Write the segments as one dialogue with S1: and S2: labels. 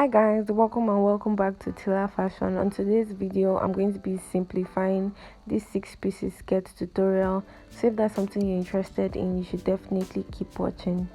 S1: Hi guys, welcome and welcome back to Tila Fashion. On today's video I'm going to be simplifying this 6 pieces skirt tutorial. So if that's something you're interested in, you should definitely keep watching.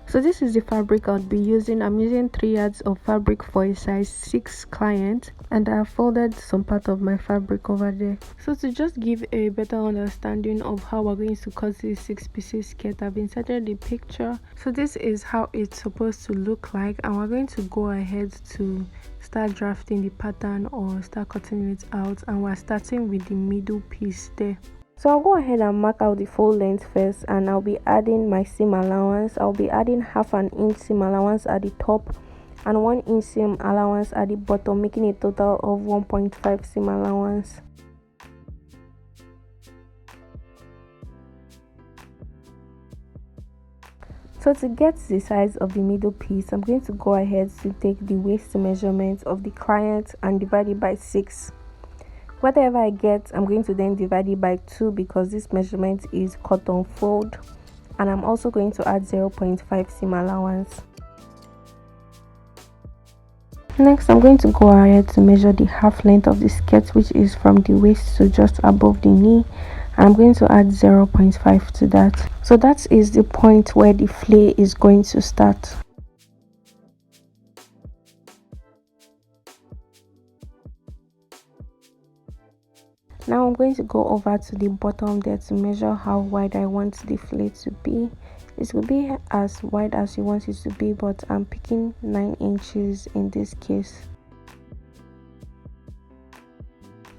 S1: So this is the fabric I'll be using. I'm using 3 yards of fabric for a size 6 client, and I have folded some part of my fabric over there. So to just give a better understanding of how we're going to cut this 6 pieces skirt, I've inserted the picture. So this is how it's supposed to look like, and we're going to go ahead to start drafting the pattern or start cutting it out, and we're starting with the middle piece there. So I'll go ahead and mark out the full length first, and I'll be adding my seam allowance. I'll be adding half an inch seam allowance at the top and 1 inch seam allowance at the bottom, making a total of 1.5 seam allowance. So to get the size of the middle piece, I'm going to go ahead to take the waist measurement of the client and divide it by 6. Whatever I get, I'm going to then divide it by 2 because this measurement is cut on fold, and I'm also going to add 0.5 seam allowance. Next, I'm going to go ahead to measure the half length of the skirt, which is from the waist to just above the knee, and I'm going to add 0.5 to that. So that is the point where the flay is going to start. Now I'm going to go over to the bottom there to measure how wide I want the flay to be. It will be as wide as you want it to be, but I'm picking 9 inches in this case.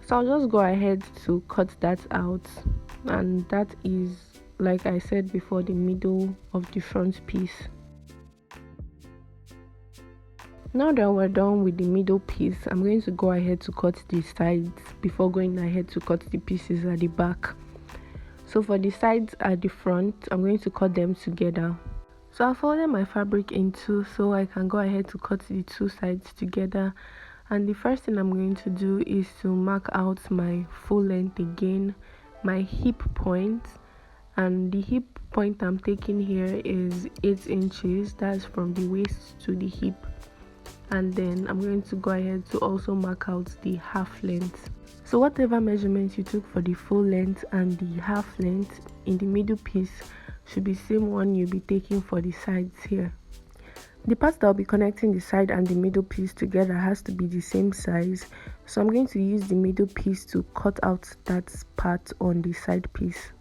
S1: So I'll just go ahead to cut that out, and that is, like I said before, the middle of the front piece. Now that we're done with the middle piece, I'm going to go ahead to cut the sides before going ahead to cut the pieces at the back. So for the sides at the front, I'm going to cut them together. So I folded my fabric in 2 so I can go ahead to cut the 2 sides together. And the first thing I'm going to do is to mark out my full length again, my hip point, and the hip point I'm taking here is 8 inches. That's from the waist to the hip. And then I'm going to go ahead to also mark out the half length. So whatever measurement you took for the full length and the half length in the middle piece should be the same one you'll be taking for the sides here. The part that will be connecting the side and the middle piece together has to be the same size, so I'm going to use the middle piece to cut out that part on the side piece.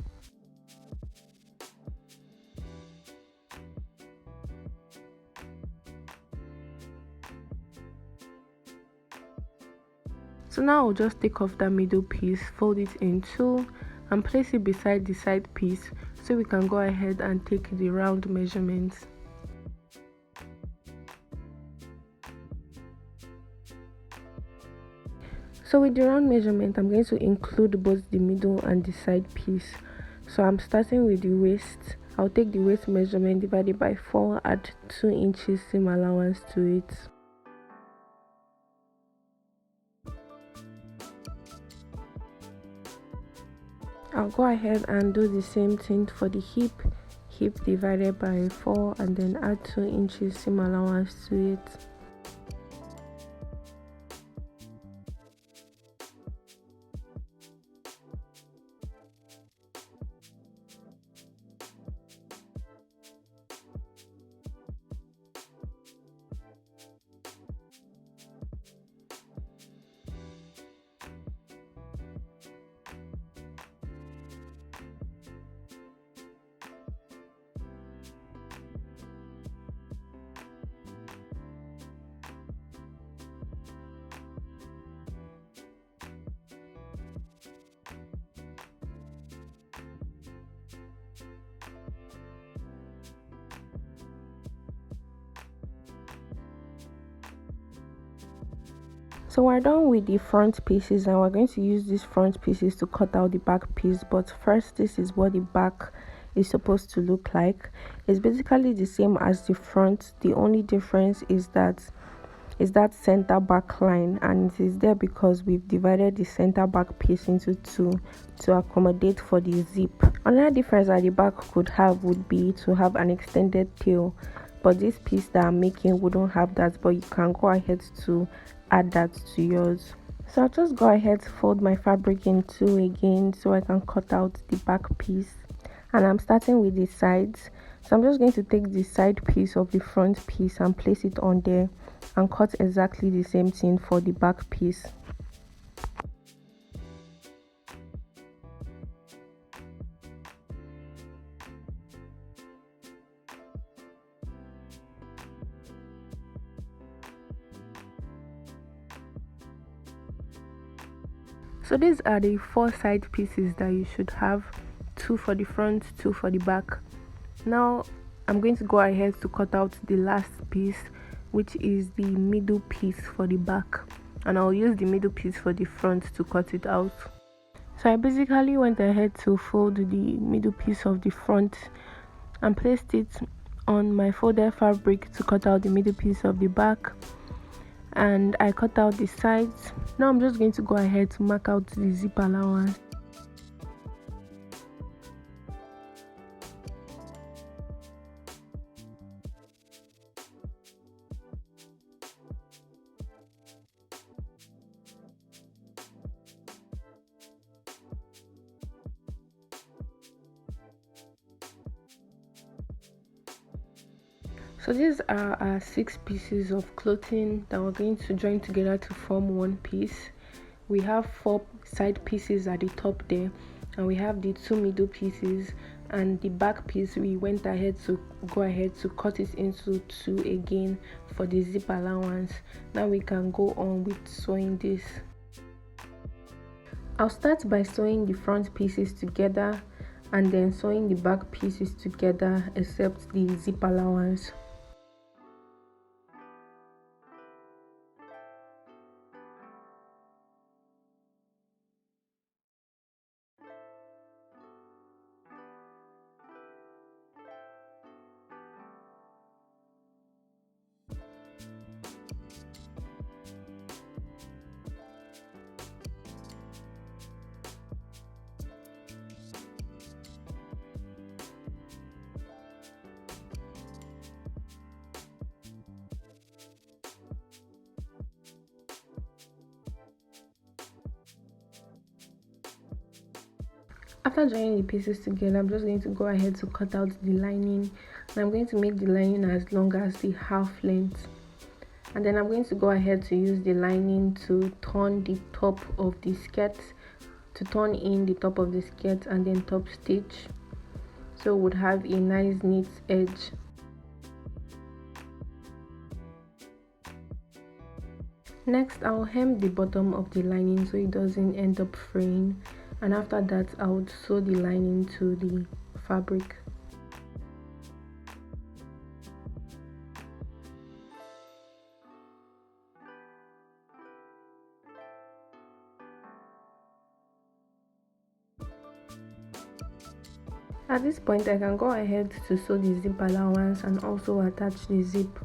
S1: So now I'll just take off that middle piece, fold it in 2 and place it beside the side piece so we can go ahead and take the round measurements. So with the round measurement, I'm going to include both the middle and the side piece. So I'm starting with the waist. I'll take the waist measurement divided by 4, add 2 inches seam allowance to it. I'll go ahead and do the same thing for the hip divided by 4 and then add 2 inches seam allowance to it. So we're done with the front pieces, and we're going to use these front pieces to cut out the back piece. But first, this is what the back is supposed to look like. It's basically the same as the front. The only difference is that center back line, and it is there because we've divided the center back piece into 2 to accommodate for the zip. Another difference that the bag could have would be to have an extended tail, but this piece that I'm making wouldn't have that, but you can go ahead to add that to yours. So I'll just go ahead to fold my fabric in two again so I can cut out the back piece, and I'm starting with the sides. So I'm just going to take the side piece of the front piece and place it on there and cut exactly the same thing for the back piece. So these are the 4 side pieces that you should have, 2 for the front, 2 for the back. Now I'm going to go ahead to cut out the last piece, which is the middle piece for the back, and I'll use the middle piece for the front to cut it out. So I basically went ahead to fold the middle piece of the front and placed it on my folded fabric to cut out the middle piece of the back, and I cut out the sides. Now I'm just going to go ahead to mark out the zip allowance. So these are our 6 pieces of clothing that we're going to join together to form one piece. We have 4 side pieces at the top there, and we have the 2 middle pieces, and the back piece we went ahead to cut it into 2 again for the zip allowance. Now we can go on with sewing this. I'll start by sewing the front pieces together and then sewing the back pieces together except the zip allowance. After joining the pieces together, I'm just going to go ahead to cut out the lining, and I'm going to make the lining as long as the half length, and then I'm going to go ahead to use the lining to turn the top of the skirt, to turn in the top of the skirt and then top stitch, so it would have a nice neat edge. Next, I'll hem the bottom of the lining so it doesn't end up fraying, and after that I would sew the lining to the fabric. At this point, I can go ahead to sew the zip allowance and also attach the zip.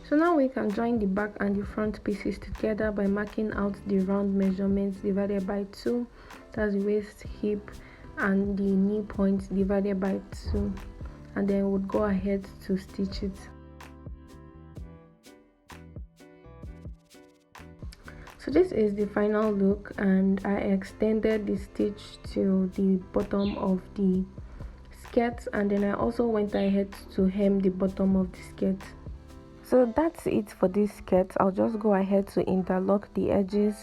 S1: So now we can join the back and the front pieces together by marking out the round measurements divided by 2, that's the waist, hip and the knee point divided by 2, and then we'll go ahead to stitch it. So this is the final look, and I extended the stitch to the bottom of the skirt, and then I also went ahead to hem the bottom of the skirt. So that's it for this skirt. I'll just go ahead to interlock the edges.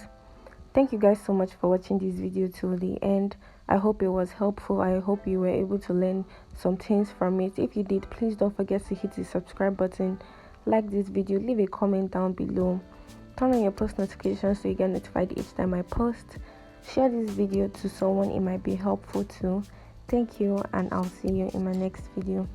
S1: Thank you guys so much for watching this video till the end. I hope it was helpful. I hope you were able to learn some things from it. If you did, please don't forget to hit the subscribe button, like this video, leave a comment down below, turn on your post notifications so you get notified each time I post, share this video to someone it might be helpful to. Thank you, and I'll see you in my next video.